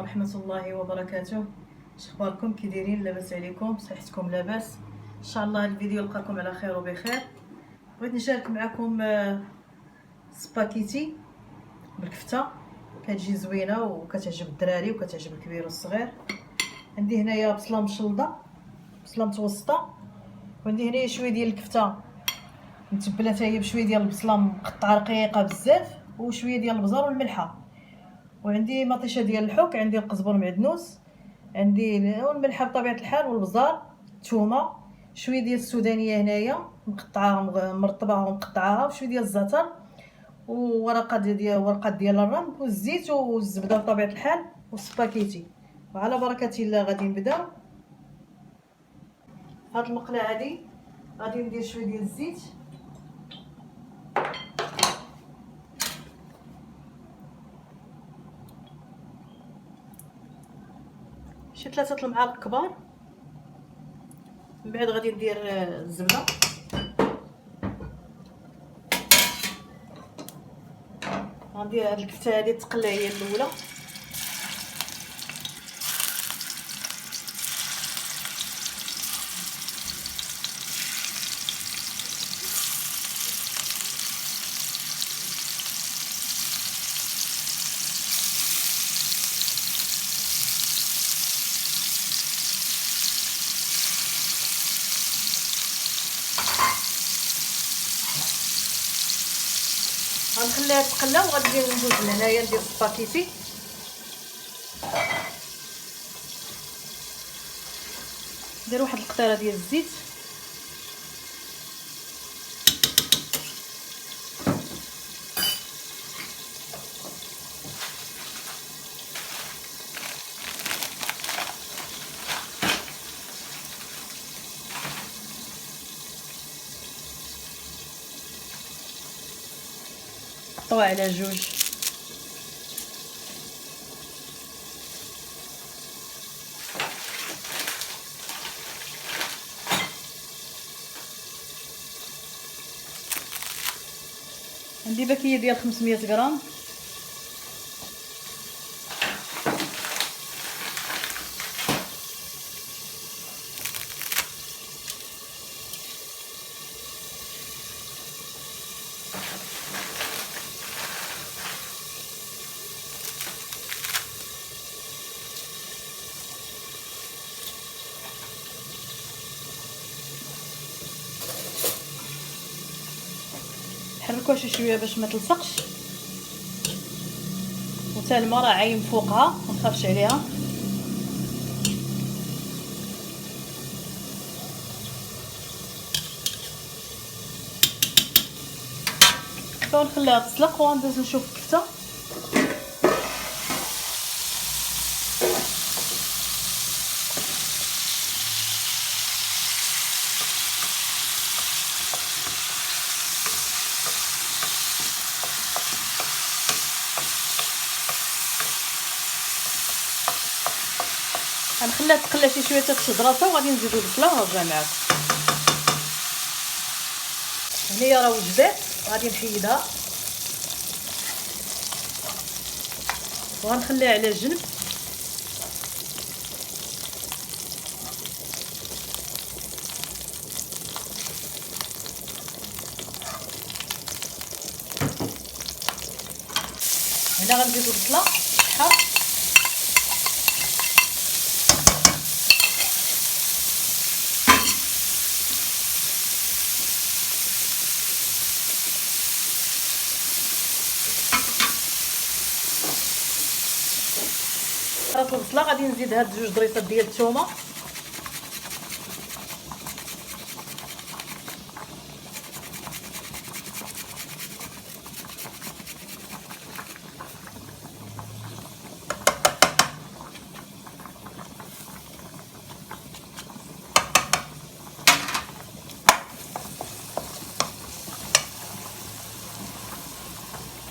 ورحمة الله وبركاته. شخباركم؟ كي دايرين؟ لاباس عليكم؟ صحتكم لاباس؟ ان شاء الله الفيديو يلقاكم على خير وبخير. بغيت نشارك معكم سباكيتي بالكفته، كتجي زوينه وكتعجب الدراري وكتعجب الكبير والصغير. عندي هنايا بصله مشلضه، بصله متوسطه، وعندي هنايا شويه ديال الكفته متبله حتى هي بشويه ديال البصله مقطعه رقيقه بزاف وشويه ديال البزر والملحه، وعندي مطيشه ديال الحك، عندي القزبر معدنوس، عندي الملحه بطبيعه الحال والبزار، الثومه، شويه ديال السودانيه هنايا مقطعه مرطبه ومقطعاها، وشويه ديال الزعتر وورقه ديال الرمل والزيت والزبده بطبيعه الحال والسباكيتي. وعلى بركه الله غادي نبداو. هاد المقله هادي غادي ندير شويه ديال الزيت، شي 3 المعالق كبار. من بعد غادي ندير الزبده، غندير هاد الكفته هادي تقلى هي الاولى، غنخليها تقلى وغادي ندوز لهنايا ندير السباكيتي. ندير واحد القطيره ديال الزيت، نقطعوها على جوج. عندي باكيه ديال 500 غرام، نحركوها شي شويه باش ما تلصقش، وتا الماء راه عايم فوقها ما نخافش عليها. ونخليها تسلق وندوز نشوف الكفته. غنخليها تقلى شي شويه حتى تشد راسها، وغادي نزيدو البصله ونرجع معاكم. هنايا راه وجدات، غادي نحيدها وغنخليها على جنب. هنا غنزيدو البصله حار، راس البصله غادي نزيد هاد 2 ضريصات ديال الثومه،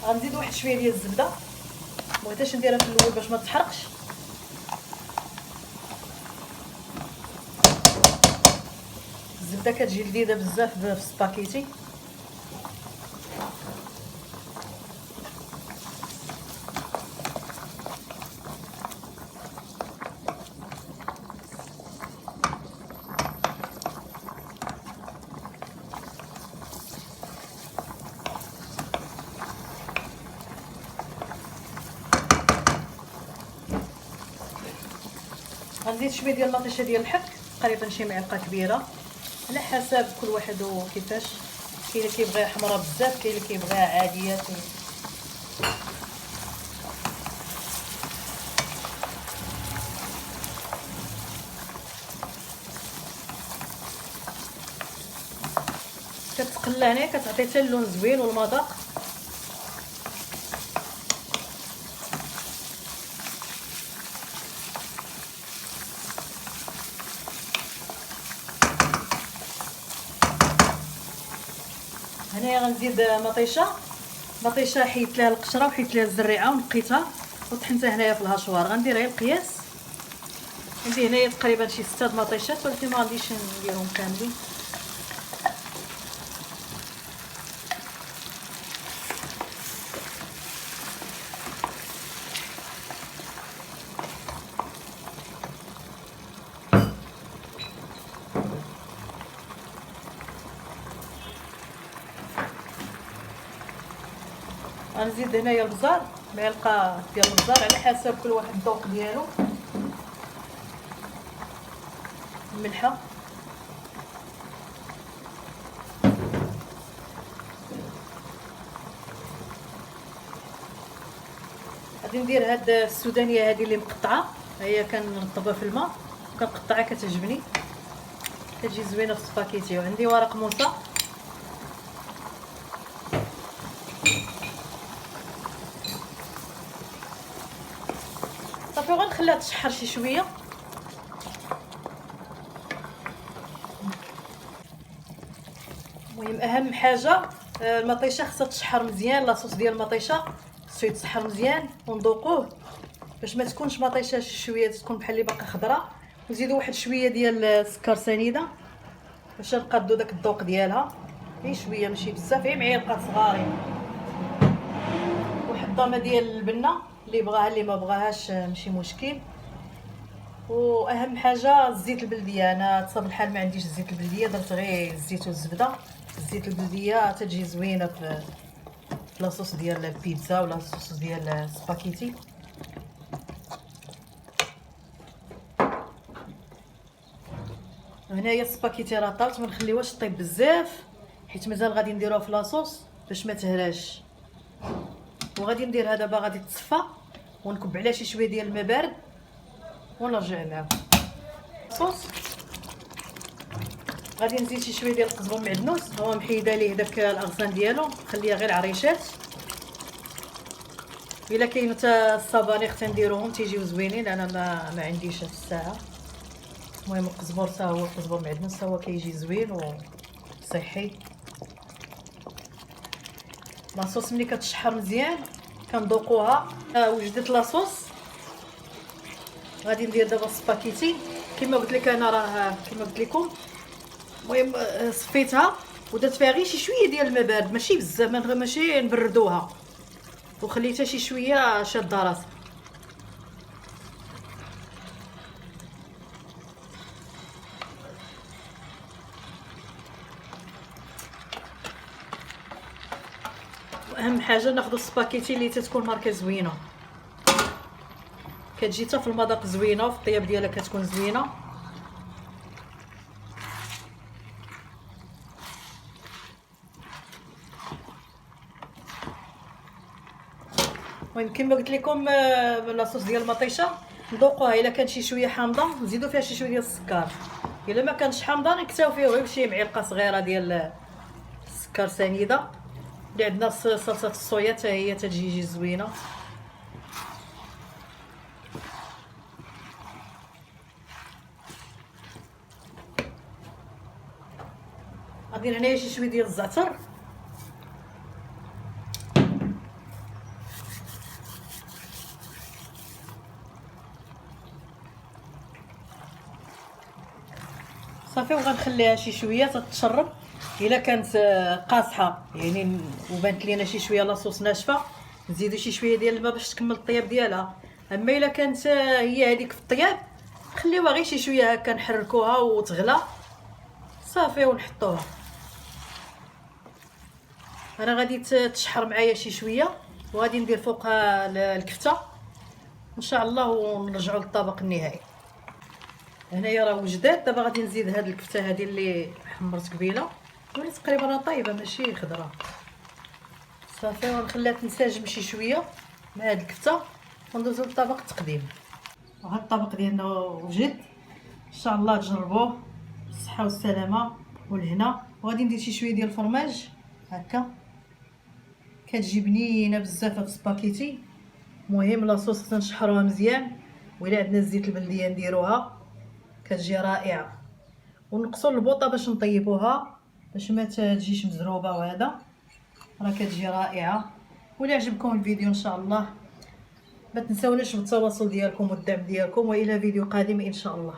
غنزيد واحد شويه ديال الزبده، مبغيتهاش نديرها في الاول باش ما تحرقش. الزبده كتجي لذيذه بزاف في السباكيتي. غنزيد شويه ديال المطيشه ديال الحك، تقريبا شي معلقه كبيره على حسب كل واحد وكيفاش. كاين اللي كيبغيها حمراء بزاف، كاين اللي كيبغيها عاديه. كتقلى هنا كتعطي حتى اللون زوين والمذاق. هنايا غنزيد مطيشه حيدت لها القشره وحيدت لها الزريعه ونقيتها وطحنتها هنايا في الهاشوار. غندير غير القياس، عندي هنايا تقريبا شي 6 مطيشات، ولكن ما غاديش نديرهم كاملين. غنزيد هنايا البزار، معلقه ديال البزار على حسب كل واحد الذوق ديالو. الملحه، غادي ندير هاد السودانيه هذه اللي مقطعه، هي كنرطبها في الماء وكنقطعها، كتعجبني كتجي زوينه في السباكيتي. وعندي ورق موسى، صافي غنخليها تشحر شي شويه. المهم اهم حاجه المطيشه خصها تشحر مزيان، لاصوص ديال المطيشه خصو يتسحر مزيان ونذوقوه باش ما تكونش مطيشه شي شويه تكون بحال اللي باقا خضراء. نزيدو واحد شويه ديال السكر سنيده باش نقادو داك الذوق ديالها، غير شويه ماشي بزاف، غير معلقه صغارين. وحطامه ديال البنه اللي بغاها، اللي ما بغاهاش ماشي مشكل. واهم حاجه الزيت البلديه، انا تصاب الحال ما عنديش الزيت البلديه، درت غير الزيت والزبده. الزيت البلديه تجي زوينه في لاصوص ديال البيتزا ولا لاصوص ديال السباكيتي. هنايا السباكيتي راه طابت، ما نخليوهاش طيب بزاف حيت مازال غادي نديروها في لاصوص باش ما تهراش. وغادي نديرها دابا، غادي تصفى ونكب عليها شي شويه ديال الماء بارد ونرجع معاهم. صوص غادي نزيد شي شويه ديال القزبر معدنوس، هو محيده ليه داك الاغصان ديالو، خليها غير عريشات. الا كاين حتى الصبانيغ تنديروهم تيجيو زوينين، انا ما عنديش هاد الساعه. المهم القزبر حتى هو، القزبر معدنوس حتى هو كيجي زوين وصحي. لاصوص ملي كتشحر مزيان كنذوقوها. وجدت لاصوص، غادي ندير دابا السباكيتي كما قلت لك انا، راه كما قلت لكم. المهم صفيتها ودرت فيها غير شي شويه ديال الماء بارد، ماشي بزاف، ماشي نبردوها، وخليتها شي شويه شاده راسها. واهم حاجه ناخذ السباكيتي اللي تتكون ماركه زوينه، كتجي حتى في المذاق زوينه وفي الطياب ديالها كتكون زوينه. المهم كما قلت لكم لاصوص ديال المطيشه نذوقوها، الا كانت شي شويه حامضه نزيدو فيها شي شويه ديال السكر، الا ما كانتش حامضه نكتاو فيها غير شي معلقه صغيره ديال السكر سنيده. اللي عندنا صلصه الصويا حتى هي تجي زوينه. غادي ندير هنايا شي شويه ديال الزعتر، صافي وغنخليها شي شويه تتشرب. الا كانت قاصحه يعني وبانت لينا شي شويه لاصوص ناشفه نزيدو شي شويه ديال الماء باش تكمل الطياب ديالها. اما الا كانت هي هذيك في الطياب نخليوها غير شي شويه هكا نحركوها وتغلى صافي ونحطوها. انا غادي تشحر معايا شي شويه وغادي ندير فوقها الكفته ان شاء الله ونرجعوا للطبق النهائي. هنايا راه وجدات. دابا غادي نزيد هاد الكفته هادي اللي حمرت قبيله، ولي تقريبا راه طايبه ماشي خضره. صافي ونخليها تنسجم شي شويه مع هاد الكفته وندوزو للطبق التقديم. وهاد الطبق ديالنا وجد، ان شاء الله تجربوه بالصحه والسلامه والهنا. وغادي ندير شي شويه ديال الفرماج هكا، كتجي بنينه بزاف هاد السباكيتي. مهم لاصوص تنشحروها مزيان، وإلا عندنا الزيت البلديه نديروها كتجي رائعه. ونقصوا البوطه باش نطيبوها باش ما تجيش مزروبه، وهذا راه كتجي رائعه. ولا عجبكم الفيديو ان شاء الله ما تنساوناش بالتواصل ديالكم والدعم ديالكم، والى فيديو قادم ان شاء الله.